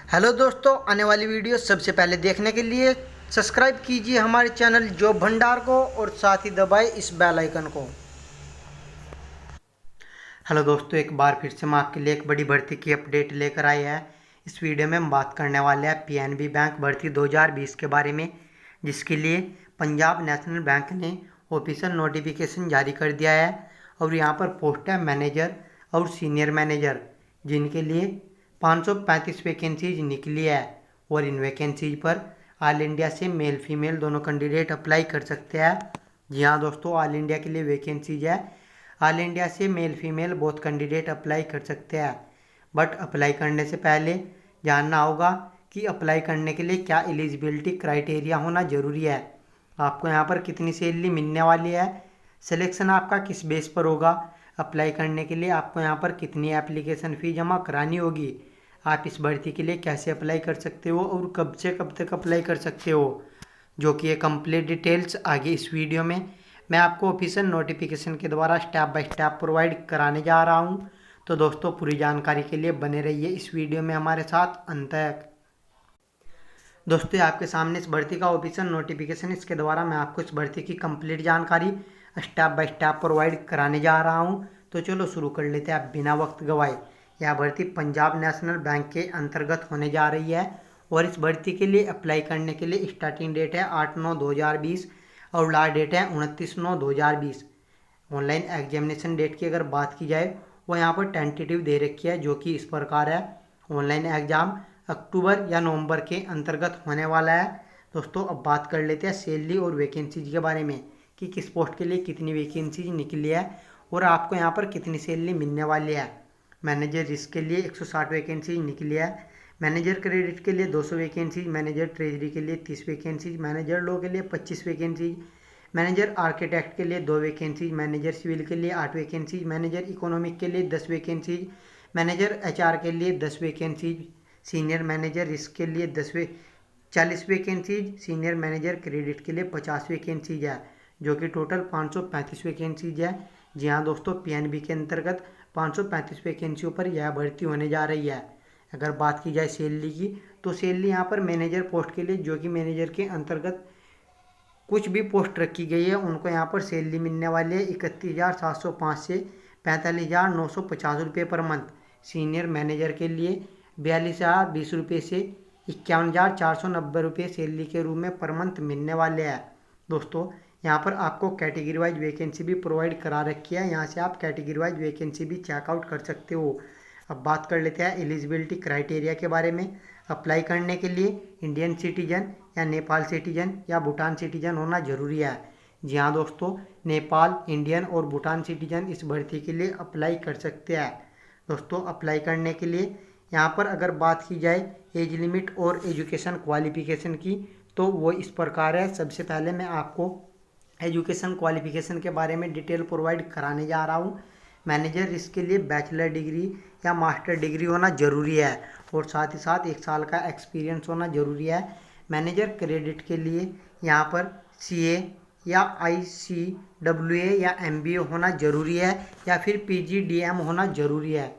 Hello दोस्तों, आने वाली वीडियो सबसे पहले देखने के लिए सब्सक्राइब कीजिए हमारे चैनल जॉब भंडार को और साथ ही दबाएं इस बेल आइकन को। हेलो दोस्तों, एक बार फिर से हम आपके लिए एक बड़ी भर्ती की अपडेट लेकर आए हैं। इस वीडियो में हम बात करने वाले हैं पीएनबी बैंक भर्ती 2020 के बारे में, जिसके लिए पंजाब नेशनल बैंक ने ऑफिशियल नोटिफिकेशन जारी कर दिया है। और यहाँ पर पोस्ट है मैनेजर और सीनियर मैनेजर, जिनके लिए 535 वैकेंसीज निकली है। और इन वैकेंसीज पर ऑल इंडिया से मेल फीमेल दोनों कैंडिडेट अप्लाई कर सकते हैं। जी हाँ दोस्तों, ऑल इंडिया के लिए वैकेंसीज है। ऑल इंडिया से male female both candidate apply कर सकते हैं। बट अप्लाई करने से पहले जानना होगा कि अप्लाई करने के लिए क्या एलिजिबिलिटी क्राइटेरिया होना ज़रूरी है। आपको यहाँ पर कितनी सैलरी मिलने वाली है, सिलेक्शन आपका किस बेस पर होगा, अप्लाई करने के लिए आपको यहाँ पर कितनी एप्लीकेशन फ़ी जमा करानी होगी, आप इस भर्ती के लिए कैसे अप्लाई कर सकते हो और कब से कब तक अप्लाई कर सकते हो, जो कि ये कंप्लीट डिटेल्स आगे इस वीडियो में मैं आपको ऑफिशियल नोटिफिकेशन के द्वारा स्टेप बाय स्टेप प्रोवाइड कराने जा रहा हूँ। तो दोस्तों, पूरी जानकारी के लिए बने रहिए इस वीडियो में हमारे साथ अंत तक। दोस्तों, आपके सामने इस भर्ती का ऑफिशियल नोटिफिकेशन, इसके द्वारा मैं आपको इस भर्ती की कंप्लीट जानकारी स्टेप बाय स्टेप प्रोवाइड कराने जा रहा हूँ। तो चलो शुरू कर लेते हैं बिना वक्त गवाए। यह भर्ती पंजाब नेशनल बैंक के अंतर्गत होने जा रही है। और इस भर्ती के लिए अप्लाई करने के लिए स्टार्टिंग डेट है 8/9/2020 और लास्ट डेट है 29/9/2020। ऑनलाइन एग्जामिनेशन डेट की अगर बात की जाए, वो यहाँ पर टेंटेटिव दे रखी है, जो कि इस प्रकार है। ऑनलाइन एग्ज़ाम अक्टूबर या नवंबर के अंतर्गत होने वाला है। दोस्तों, अब बात कर लेते हैं सैलरी और वैकेंसीज के बारे में कि किस पोस्ट के लिए कितनी वैकेंसीज निकली है और आपको यहाँ पर कितनी सैलरी मिलने वाली है। मैनेजर रिस्क के लिए 160 वैकेंसीज निकली है। मैनेजर क्रेडिट के लिए 200 वैकेंसीज, मैनेजर ट्रेजरी के लिए 30 वैकेंसीज, मैनेजर लॉ के लिए 25 वैकेंसीज, मैनेजर आर्किटेक्ट के लिए 2 वैकेंसीज, मैनेजर सिविल के लिए 8 वैकेंसीज, मैनेजर इकोनॉमिक के लिए 10 वैकेंसीज, मैनेजर एचआर के लिए 10 वैकेंसीज, सीनियर मैनेजर रिस्क के लिए 40 वैकेंसीज, सीनियर मैनेजर क्रेडिट के लिए 50 वैकेंसीज है, जो कि टोटल 535 वैकेंसीज है। जी हाँ दोस्तों, पीएनबी के अंतर्गत 535 वैकेंसियों पर यह भर्ती होने जा रही है। अगर बात की जाए सैलरी की, तो सैलरी यहाँ पर मैनेजर पोस्ट के लिए, जो कि मैनेजर के अंतर्गत कुछ भी पोस्ट रखी गई है, उनको यहाँ पर सैलरी मिलने वाली है 31,705 से 45,950 रुपये पर मंथ। सीनियर मैनेजर के लिए 42,020 रुपये से 51,490 रुपये सैलरी के रूप में पर मंथ मिलने वाले हैं। दोस्तों, यहाँ पर आपको कैटेगरी वाइज वैकेंसी भी प्रोवाइड करा रखी है, यहाँ से आप कैटेगरी वाइज वैकेंसी भी चेकआउट कर सकते हो। अब बात कर लेते हैं एलिजिबिलिटी क्राइटेरिया के बारे में। अप्लाई करने के लिए इंडियन सिटीजन या नेपाल सिटीजन या भूटान सिटीजन होना जरूरी है। जी हाँ दोस्तों, नेपाल, इंडियन और भूटान सिटीजन इस भर्ती के लिए अप्लाई कर सकते हैं। दोस्तों, अप्लाई करने के लिए यहाँ पर अगर बात की जाए एज लिमिट और एजुकेशन क्वालिफिकेशन की, तो वो इस प्रकार है। सबसे पहले मैं आपको एजुकेशन क्वालिफिकेशन के बारे में डिटेल प्रोवाइड कराने जा रहा हूँ। मैनेजर इसके लिए बैचलर डिग्री या मास्टर डिग्री होना ज़रूरी है और साथ ही साथ 1 साल का एक्सपीरियंस होना ज़रूरी है। मैनेजर क्रेडिट के लिए यहाँ पर सीए या आईसीडब्ल्यूए या एमबीए होना ज़रूरी है या फिर पीजीडीएम होना ज़रूरी है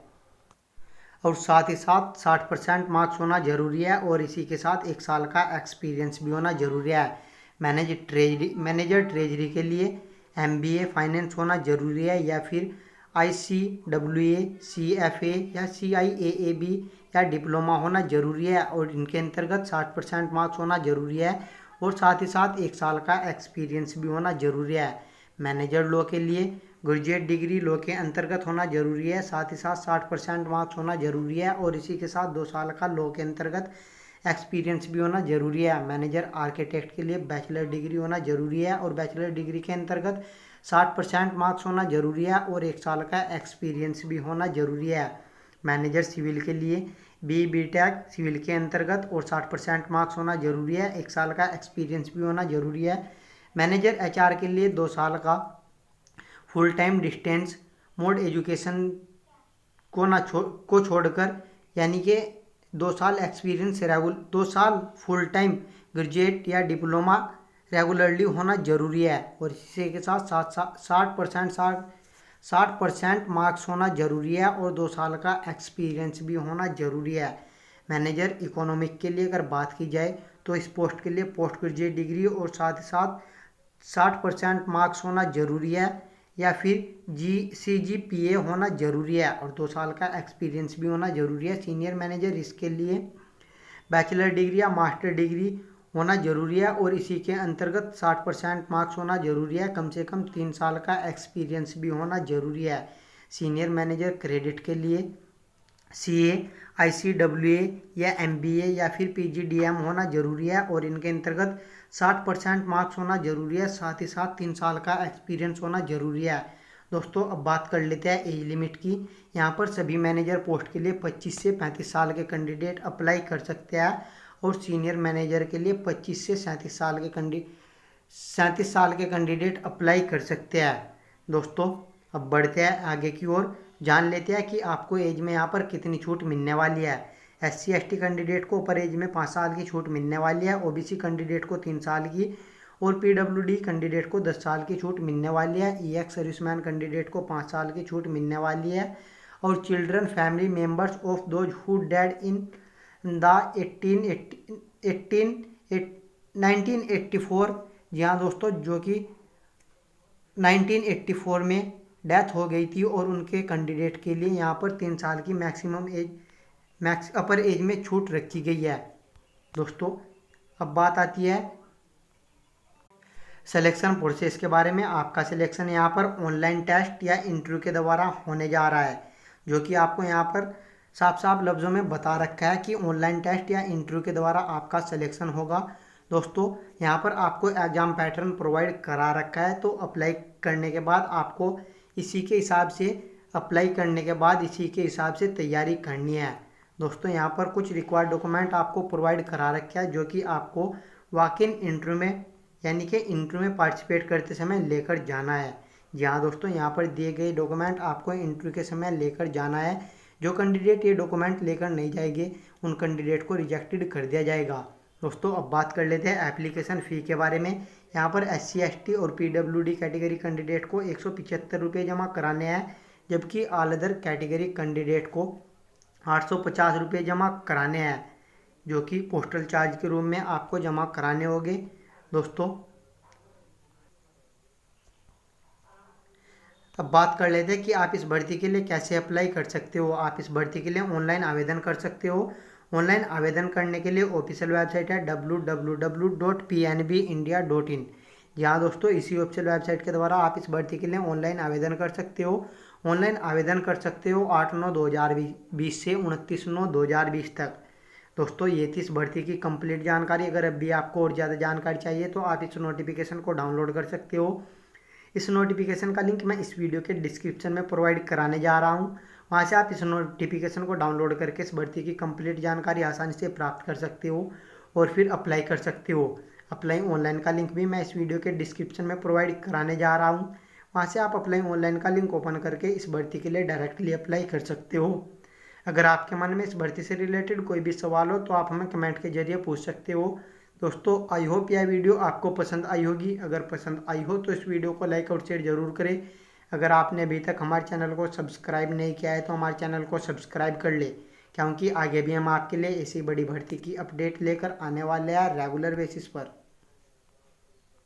और साथ ही साथ 60% मार्क्स होना ज़रूरी है और इसी के साथ 1 साल का एक्सपीरियंस भी होना ज़रूरी है। मैनेजर ट्रेजरी के लिए एमबीए फाइनेंस होना ज़रूरी है या फिर आईसीडब्ल्यूए, सीएफए या सीआईएएबी या डिप्लोमा होना ज़रूरी है और इनके अंतर्गत 60% मार्क्स होना ज़रूरी है और साथ ही साथ 1 साल का एक्सपीरियंस भी होना ज़रूरी है। मैनेजर लॉ के लिए ग्रेजुएट डिग्री लॉ के अंतर्गत होना ज़रूरी है, साथ ही साथ 60% मार्क्स होना ज़रूरी है और इसी के साथ 2 साल का लॉ के अंतर्गत एक्सपीरियंस भी होना ज़रूरी है। मैनेजर आर्किटेक्ट के लिए बैचलर डिग्री होना ज़रूरी है और बैचलर डिग्री के अंतर्गत 60% मार्क्स होना ज़रूरी है और 1 साल का एक्सपीरियंस भी होना ज़रूरी है। मैनेजर सिविल के लिए बीटेक सिविल के अंतर्गत और 60% मार्क्स होना ज़रूरी है, 1 साल का एक्सपीरियंस भी होना ज़रूरी है। मैनेजर एचआर के लिए 2 साल का full time distance mode education को छोड़कर, यानी कि 2 साल एक्सपीरियंस 2 साल फुल टाइम ग्रेजुएट या डिप्लोमा रेगुलरली होना ज़रूरी है और इसी के साथ 60% मार्क्स होना ज़रूरी है और 2 साल का एक्सपीरियंस भी होना ज़रूरी है। मैनेजर इकोनॉमिक के लिए अगर बात की जाए तो इस पोस्ट के लिए पोस्ट ग्रेजुएट डिग्री और साथ ही साथ 60% मार्क्स होना ज़रूरी है या फिर CGPA होना ज़रूरी है और 2 साल का एक्सपीरियंस भी होना ज़रूरी है। सीनियर मैनेजर इसके लिए बैचलर डिग्री या मास्टर डिग्री होना ज़रूरी है और इसी के अंतर्गत 60% मार्क्स होना ज़रूरी है। कम से कम 3 साल का एक्सपीरियंस भी होना ज़रूरी है। सीनियर मैनेजर क्रेडिट के लिए CA, ICWA या MBA या फिर PGDM होना ज़रूरी है और इनके अंतर्गत 60% मार्क्स होना ज़रूरी है। साथ ही साथ 3 साल का एक्सपीरियंस होना ज़रूरी है। दोस्तों अब बात कर लेते हैं एज लिमिट की। यहाँ पर सभी मैनेजर पोस्ट के लिए 25 से 35 साल के कैंडिडेट अप्लाई कर सकते हैं और सीनियर मैनेजर के लिए 25 से 37 साल के कैंडिडेट अप्लाई कर सकते हैं। दोस्तों अब बढ़ते हैं आगे की ओर, जान लेते हैं कि आपको एज में यहाँ पर कितनी छूट मिलने वाली है। SC ST कैंडिडेट को ऊपर एज में 5 साल की छूट मिलने वाली है, OBC कैंडिडेट को 3 साल की और PWD कैंडिडेट को 10 साल की छूट मिलने वाली है। EX सर्विसमैन कैंडिडेट को 5 साल की छूट मिलने वाली है और children family members of those who dead in the 1984, जी हाँ दोस्तों, जो कि 1984 में डेथ हो गई थी और उनके कैंडिडेट के लिए यहाँ पर 3 साल की अपर एज में छूट रखी गई है। दोस्तों अब बात आती है सिलेक्शन प्रोसेस के बारे में। आपका सिलेक्शन यहाँ पर ऑनलाइन टेस्ट या इंटरव्यू के द्वारा होने जा रहा है, जो कि आपको यहाँ पर साफ साफ लफ्ज़ों में बता रखा है कि ऑनलाइन टेस्ट या इंटरव्यू के द्वारा आपका सिलेक्शन होगा। दोस्तों यहाँ पर आपको एग्ज़ाम पैटर्न प्रोवाइड करा रखा है, तो अप्लाई करने के बाद आपको इसी के हिसाब से तैयारी करनी है। दोस्तों यहाँ पर कुछ रिक्वायर्ड डॉक्यूमेंट आपको प्रोवाइड करा रखा है, जो कि आपको वॉक इन इंटरव्यू में यानी कि इंटरव्यू में पार्टिसिपेट करते समय लेकर जाना है। जी हाँ दोस्तों, यहाँ पर दिए गए डॉक्यूमेंट आपको इंटरव्यू के समय लेकर जाना है। जो कैंडिडेट ये डॉक्यूमेंट लेकर नहीं जाएंगे उन कैंडिडेट को रिजेक्टेड कर दिया जाएगा। दोस्तों अब बात कर लेते हैं एप्लीकेशन फ़ी के बारे में। यहाँ पर SC ST और PWD कैटेगरी कैंडिडेट को 175 रुपये जमा कराने हैं, जबकि ऑल अदर कैटेगरी कैंडिडेट को 850 रुपये जमा कराने हैं, जो कि पोस्टल चार्ज के रूप में आपको जमा कराने होंगे। दोस्तों अब बात कर लेते हैं कि आप इस भर्ती के लिए कैसे अप्लाई कर सकते हो। आप इस भर्ती के लिए ऑनलाइन आवेदन कर सकते हो। ऑनलाइन आवेदन करने के लिए ऑफिशियल वेबसाइट है www.pnbindia.in। यहाँ दोस्तों इसी ऑफिशियल वेबसाइट के द्वारा आप इस भर्ती के लिए ऑनलाइन आवेदन कर सकते हो। ऑनलाइन आवेदन कर सकते हो 8/9/2020 से 29/9/2020 तक। दोस्तों ये थी इस भर्ती की कंप्लीट जानकारी। अगर अभी आपको और ज़्यादा जानकारी चाहिए तो आप इस नोटिफिकेशन को डाउनलोड कर सकते हो। इस नोटिफिकेशन का लिंक मैं इस वीडियो के डिस्क्रिप्शन में प्रोवाइड कराने जा रहा हूँ। वहाँ से आप इस नोटिफिकेशन को डाउनलोड करके इस भर्ती की कंप्लीट जानकारी आसानी से प्राप्त कर सकते हो और फिर अप्लाई कर सकते हो। अप्लाई ऑनलाइन का लिंक भी मैं इस वीडियो के डिस्क्रिप्शन में प्रोवाइड कराने जा रहा हूँ। वहाँ से आप अप्लाई ऑनलाइन का लिंक ओपन करके इस भर्ती के लिए डायरेक्टली अप्लाई कर सकते हो। अगर आपके मन में इस भर्ती से रिलेटेड कोई भी सवाल हो तो आप हमें कमेंट के जरिए पूछ सकते हो। दोस्तों आई होप यह वीडियो आपको पसंद आई होगी। अगर पसंद आई हो तो इस वीडियो को लाइक और शेयर ज़रूर करें। अगर आपने अभी तक हमारे चैनल को सब्सक्राइब नहीं किया है तो हमारे चैनल को सब्सक्राइब कर ले, क्योंकि आगे भी हम आपके लिए ऐसी बड़ी भर्ती की अपडेट लेकर आने वाले हैं रेगुलर बेसिस पर।